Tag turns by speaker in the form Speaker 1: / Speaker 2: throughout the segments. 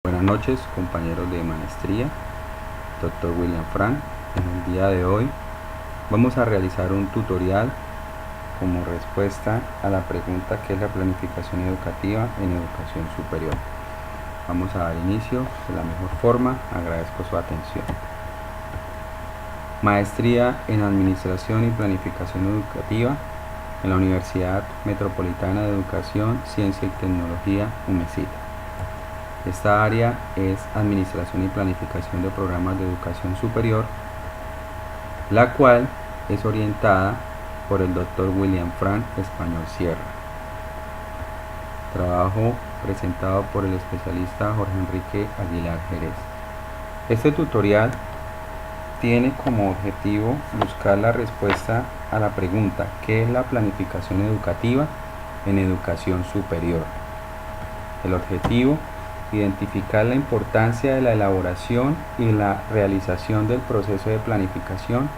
Speaker 1: Buenas noches, compañeros de maestría, Dr. William Frank. En el día de hoy vamos a realizar un tutorial como respuesta a la pregunta ¿qué es la planificación educativa en educación superior? Vamos a dar inicio de la mejor forma. Agradezco su atención. Maestría en Administración y Planificación Educativa en la Universidad Metropolitana de Educación, Ciencia y Tecnología, UMECIT. Esta área es Administración y Planificación de Programas de Educación Superior, la cual es orientada por el Dr. William Frank Español Sierra. Trabajo presentado por el especialista Jorge Enrique Aguilar Jerez. Este tutorial tiene como objetivo buscar la respuesta a la pregunta ¿qué es la planificación educativa en educación superior? El objetivo: identificar la importancia de la elaboración y la realización del proceso de planificación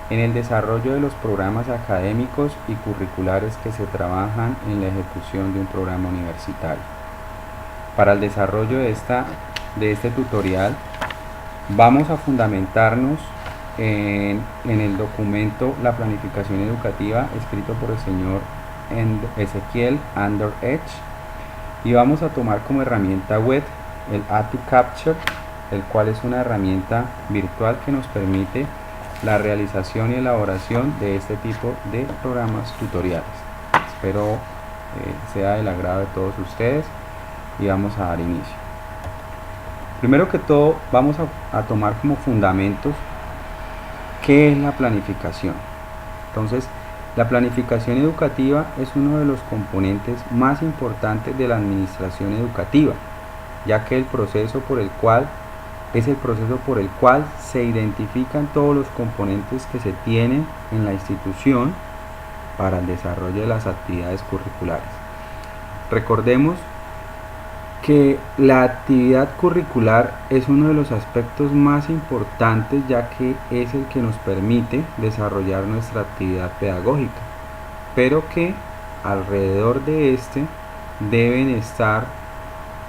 Speaker 1: en el desarrollo de los programas académicos y curriculares que se trabajan en la ejecución de un programa universitario. Para el desarrollo de este tutorial vamos a fundamentarnos en el documento La Planificación Educativa, escrito por el señor Ezequiel Ander Edge, y vamos a tomar como herramienta web el Add-to-Capture, el cual es una herramienta virtual que nos permite la realización y elaboración de este tipo de programas tutoriales. Espero sea del agrado de todos ustedes y vamos a dar inicio. Primero que todo vamos a tomar como fundamentos ¿qué es la planificación? Entonces, la planificación educativa es uno de los componentes más importantes de la administración educativa, ya que es el proceso por el cual se identifican todos los componentes que se tienen en la institución para el desarrollo de las actividades curriculares. Recordemos que la actividad curricular es uno de los aspectos más importantes, ya que es el que nos permite desarrollar nuestra actividad pedagógica, pero que alrededor de este deben estar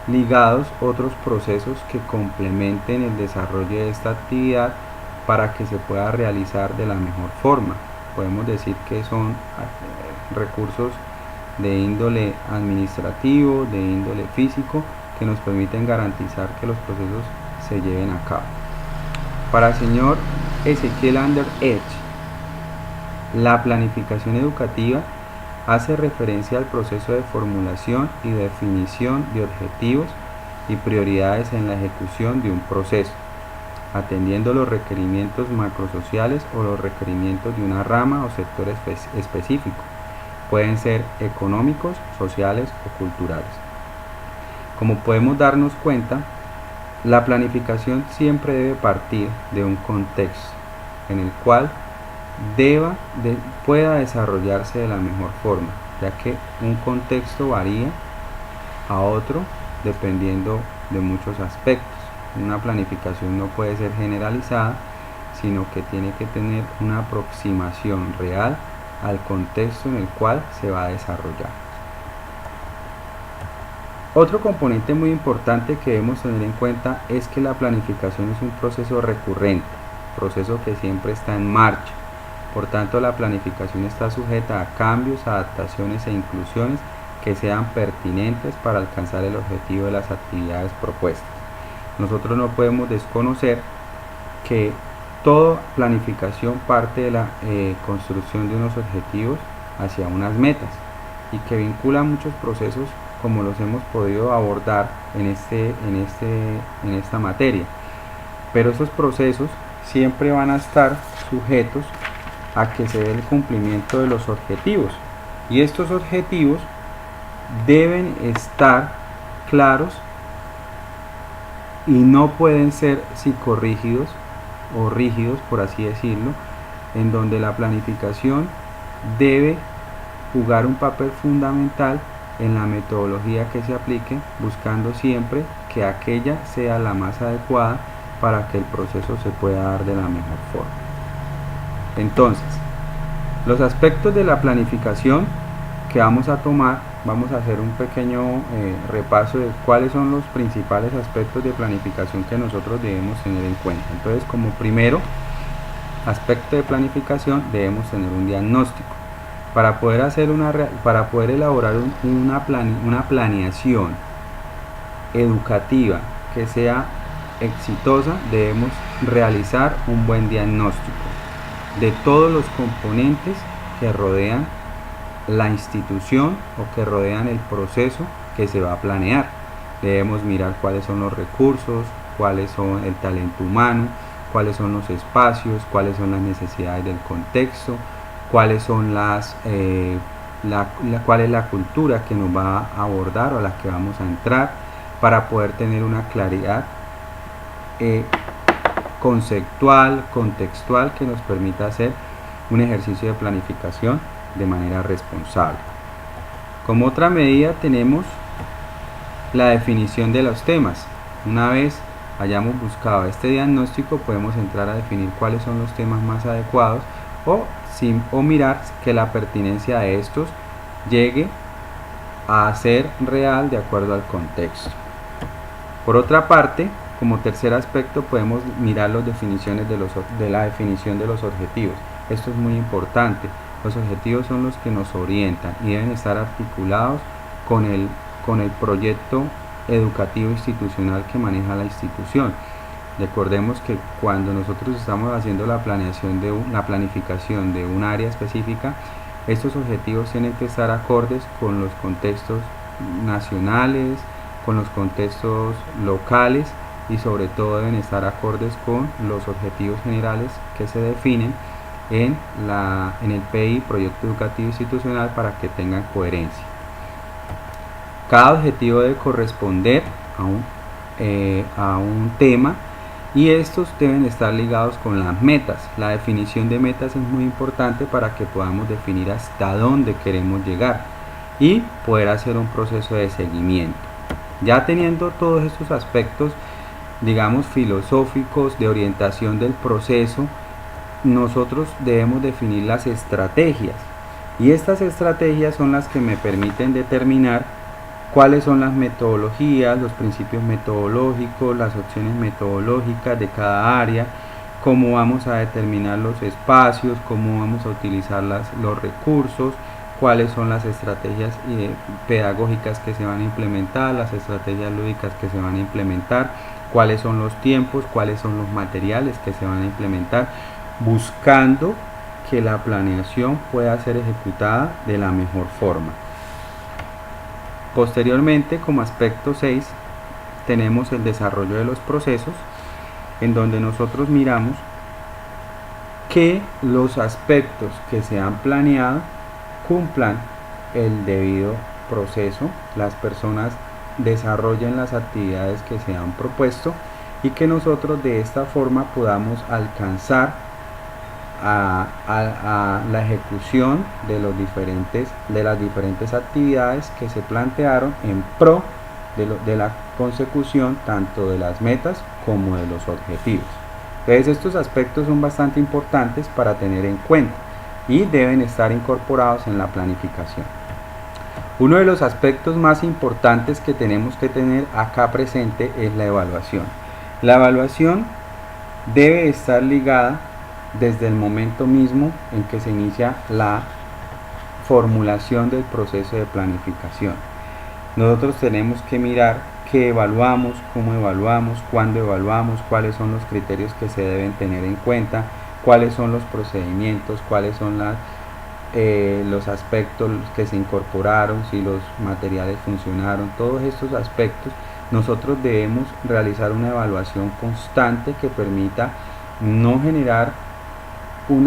Speaker 1: ligados otros procesos que complementen el desarrollo de esta actividad para que se pueda realizar de la mejor forma. Podemos decir que son recursos de índole administrativo, de índole físico, que nos permiten garantizar que los procesos se lleven a cabo. Para el señor Ezequiel Ander Edge, la planificación educativa hace referencia al proceso de formulación y definición de objetivos y prioridades en la ejecución de un proceso, atendiendo los requerimientos macrosociales o los requerimientos de una rama o sector específico. Pueden ser económicos, sociales o culturales. Como podemos darnos cuenta, la planificación siempre debe partir de un contexto en el cual pueda desarrollarse de la mejor forma, ya que un contexto varía a otro dependiendo de muchos aspectos. Una planificación no puede ser generalizada, sino que tiene que tener una aproximación real al contexto en el cual se va a desarrollar. Otro componente muy importante que debemos tener en cuenta es que la planificación es un proceso recurrente, proceso que siempre está en marcha. Por tanto, la planificación está sujeta a cambios, adaptaciones e inclusiones que sean pertinentes para alcanzar el objetivo de las actividades propuestas. Nosotros no podemos desconocer que toda planificación parte de la construcción de unos objetivos hacia unas metas y que vincula muchos procesos como los hemos podido abordar en esta materia. Pero esos procesos siempre van a estar sujetos a que se dé el cumplimiento de los objetivos, y estos objetivos deben estar claros y no pueden ser psicorrígidos o rígidos, por así decirlo, en donde la planificación debe jugar un papel fundamental en la metodología que se aplique, buscando siempre que aquella sea la más adecuada para que el proceso se pueda dar de la mejor forma. Entonces, los aspectos de la planificación que vamos a tomar vamos a hacer un pequeño repaso de cuáles son los principales aspectos de planificación que nosotros debemos tener en cuenta. Entonces, como primero aspecto de planificación, debemos tener un diagnóstico. Para poder elaborar una planeación educativa que sea exitosa, debemos realizar un buen diagnóstico de todos los componentes que rodean la institución o que rodean el proceso que se va a planear. Debemos mirar cuáles son los recursos, cuáles son el talento humano, cuáles son los espacios, cuáles son las necesidades del contexto, cuáles son cuál es la cultura que nos va a abordar o a la que vamos a entrar, para poder tener una claridad conceptual, contextual, que nos permita hacer un ejercicio de planificación de manera responsable. Como otra medida tenemos la definición de los temas. Una vez hayamos buscado este diagnóstico, podemos entrar a definir cuáles son los temas más adecuados o mirar que la pertinencia de estos llegue a ser real de acuerdo al contexto. Por otra parte, como tercer aspecto, podemos mirar las definiciones de la definición de los objetivos. Esto es muy importante. Los objetivos son los que nos orientan y deben estar articulados con el proyecto educativo institucional que maneja la institución. Recordemos que cuando nosotros estamos haciendo la planificación de un área específica, estos objetivos tienen que estar acordes con los contextos nacionales, con los contextos locales, y sobre todo deben estar acordes con los objetivos generales que se definen en el PI, Proyecto Educativo Institucional, para que tengan coherencia. Cada objetivo debe corresponder a un tema, y estos deben estar ligados con las metas. La definición de metas es muy importante para que podamos definir hasta dónde queremos llegar y poder hacer un proceso de seguimiento. Ya teniendo todos estos aspectos, digamos, filosóficos de orientación del proceso, nosotros debemos definir las estrategias, y estas estrategias son las que me permiten determinar cuáles son las metodologías, los principios metodológicos, las opciones metodológicas de cada área, cómo vamos a determinar los espacios, cómo vamos a utilizar los recursos, cuáles son las estrategias pedagógicas que se van a implementar, las estrategias lúdicas que se van a implementar, cuáles son los tiempos, cuáles son los materiales que se van a implementar, buscando que la planeación pueda ser ejecutada de la mejor forma. Posteriormente, como aspecto 6, tenemos el desarrollo de los procesos, en donde nosotros miramos que los aspectos que se han planeado cumplan el debido proceso, las personas desarrollen las actividades que se han propuesto, y que nosotros de esta forma podamos alcanzar a la ejecución de las diferentes actividades que se plantearon en pro de la consecución tanto de las metas como de los objetivos. Entonces, estos aspectos son bastante importantes para tener en cuenta y deben estar incorporados en la planificación. Uno de los aspectos más importantes que tenemos que tener acá presente es la evaluación. La evaluación debe estar ligada desde el momento mismo en que se inicia la formulación del proceso de planificación. Nosotros tenemos que mirar qué evaluamos, cómo evaluamos, cuándo evaluamos, cuáles son los criterios que se deben tener en cuenta, cuáles son los procedimientos, cuáles son los aspectos que se incorporaron, si los materiales funcionaron. Todos estos aspectos nosotros debemos realizar una evaluación constante que permita no generar un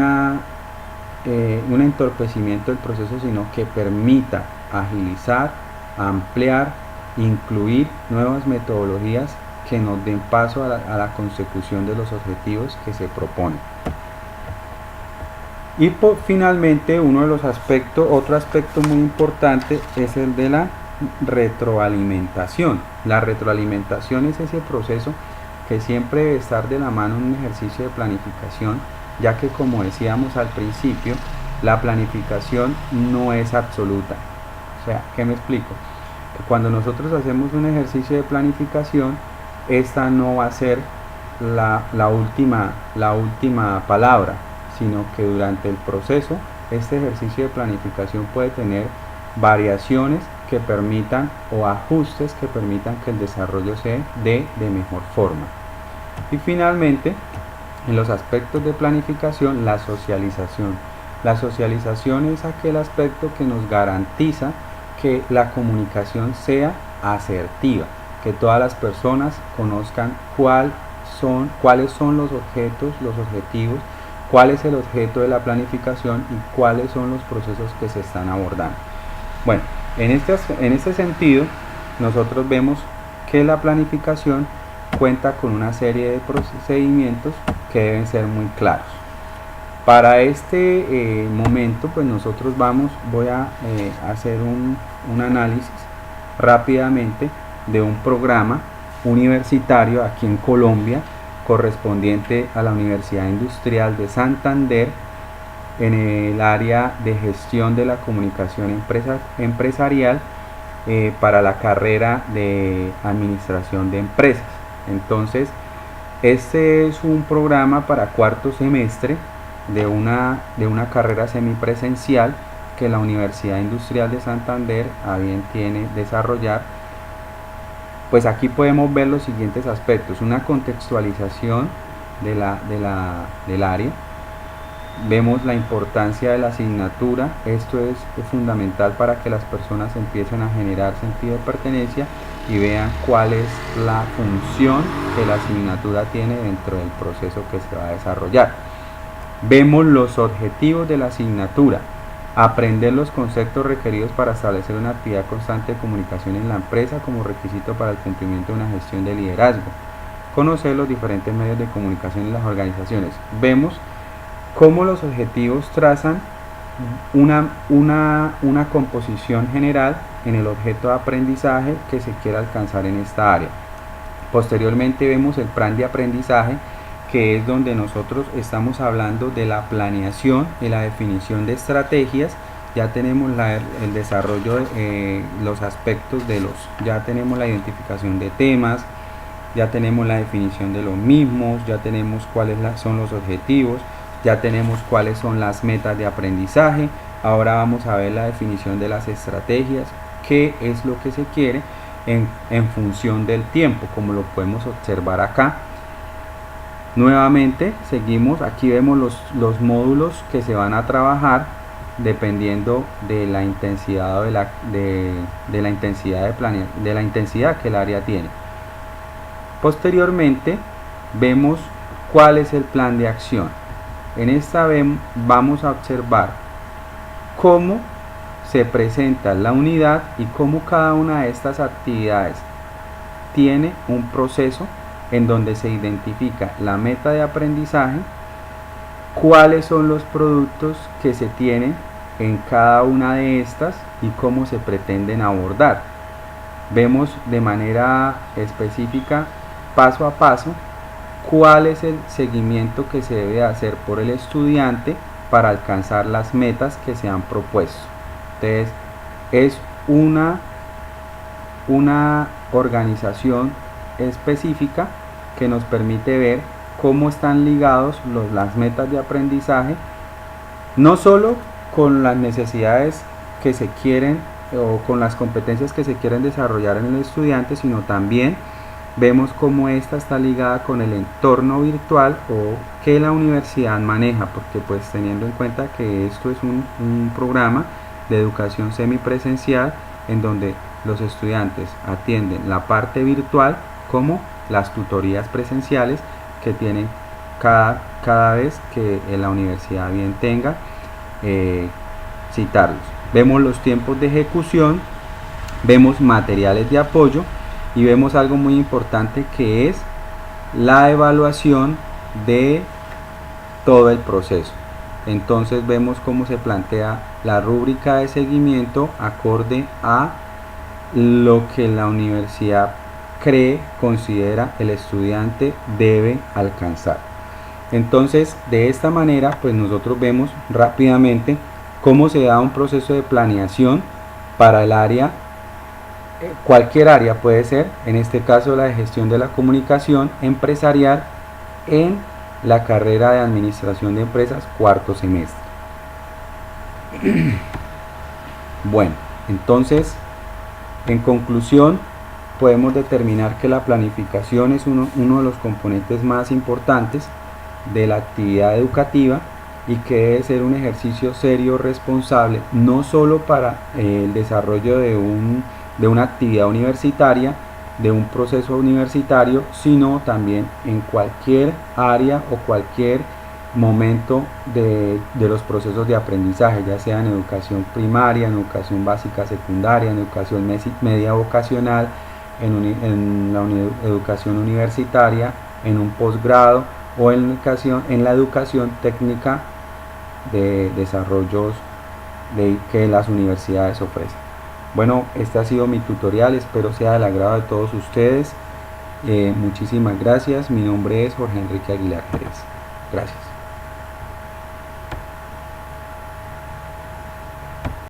Speaker 1: entorpecimiento del proceso, sino que permita agilizar, ampliar, incluir nuevas metodologías que nos den paso a la consecución de los objetivos que se proponen. Y finalmente, otro aspecto muy importante es el de la retroalimentación. La retroalimentación es ese proceso que siempre debe estar de la mano en un ejercicio de planificación, ya que, como decíamos al principio, la planificación no es absoluta. O Vea, ¿qué me explico? Cuando nosotros hacemos un ejercicio de planificación, esta no va a ser la última palabra, sino que durante el proceso este ejercicio de planificación puede tener variaciones que permitan o ajustes que permitan que el desarrollo se dé de mejor forma. Y finalmente, en los aspectos de planificación, la socialización. La socialización es aquel aspecto que nos garantiza que la comunicación sea asertiva, que todas las personas conozcan cuáles son los objetos, los objetivos, cuál es el objeto de la planificación y cuáles son los procesos que se están abordando. Bueno, en este sentido, nosotros vemos que la planificación cuenta con una serie de procedimientos que deben ser muy claros. Para este momento, pues nosotros voy a hacer un análisis rápidamente de un programa universitario aquí en Colombia, correspondiente a la Universidad Industrial de Santander, en el área de gestión de la comunicación empresarial, para la carrera de administración de empresas. Entonces, este es un programa para cuarto semestre de una carrera semipresencial que la Universidad Industrial de Santander a bien tiene desarrollar. Pues aquí podemos ver los siguientes aspectos: una contextualización del área. Vemos la importancia de la asignatura. Esto es fundamental para que las personas empiecen a generar sentido de pertenencia y vean cuál es la función que la asignatura tiene dentro del proceso que se va a desarrollar. Vemos los objetivos de la asignatura: aprender los conceptos requeridos para establecer una actividad constante de comunicación en la empresa como requisito para el cumplimiento de una gestión de liderazgo, conocer los diferentes medios de comunicación en las organizaciones. Vemos cómo los objetivos trazan una composición general en el objeto de aprendizaje que se quiere alcanzar en esta área. Posteriormente vemos el plan de aprendizaje, que es donde nosotros estamos hablando de la planeación y la definición de estrategias. Ya tenemos el desarrollo, los aspectos ya tenemos la identificación de temas, ya tenemos la definición de los mismos, ya tenemos cuáles son los objetivos, ya tenemos cuáles son las metas de aprendizaje. Ahora vamos a ver la definición de las estrategias, qué es lo que se quiere en función del tiempo, como lo podemos observar acá. Nuevamente seguimos, aquí vemos los módulos que se van a trabajar dependiendo de la intensidad de la intensidad que el área tiene. Posteriormente vemos cuál es el plan de acción. En esta vamos a observar cómo se presenta la unidad y cómo cada una de estas actividades tiene un proceso en donde se identifica la meta de aprendizaje, cuáles son los productos que se tienen en cada una de estas y cómo se pretenden abordar. Vemos de manera específica, paso a paso, cuál es el seguimiento que se debe hacer por el estudiante para alcanzar las metas que se han propuesto. Entonces, es una organización específica que nos permite ver cómo están ligados las metas de aprendizaje, no solo con las necesidades que se quieren o con las competencias que se quieren desarrollar en el estudiante, sino también vemos cómo esta está ligada con el entorno virtual o que la universidad maneja, porque pues teniendo en cuenta que esto es un programa de educación semipresencial en donde los estudiantes atienden la parte virtual como las tutorías presenciales que tienen cada vez que la universidad bien tenga citarlos. Vemos los tiempos de ejecución, vemos materiales de apoyo y vemos algo muy importante, que es la evaluación de todo el proceso. Entonces vemos cómo se plantea la rúbrica de seguimiento acorde a lo que la universidad considera el estudiante debe alcanzar. Entonces, de esta manera, pues nosotros vemos rápidamente cómo se da un proceso de planeación para el área, cualquier área puede ser, en este caso la de gestión de la comunicación empresarial en la carrera de administración de empresas, cuarto semestre. Bueno, entonces, en conclusión, podemos determinar que la planificación es uno de los componentes más importantes de la actividad educativa y que debe ser un ejercicio serio, responsable, no solo para el desarrollo de una actividad universitaria, de un proceso universitario, sino también en cualquier área o cualquier momento de los procesos de aprendizaje, ya sea en educación primaria, en educación básica secundaria, en educación media vocacional, en la educación universitaria, en un posgrado o en la educación técnica de desarrollos que las universidades ofrecen. Bueno, este ha sido mi tutorial, espero sea del agrado de todos ustedes. Muchísimas gracias, mi nombre es Jorge Enrique Aguilar Jerez. Gracias.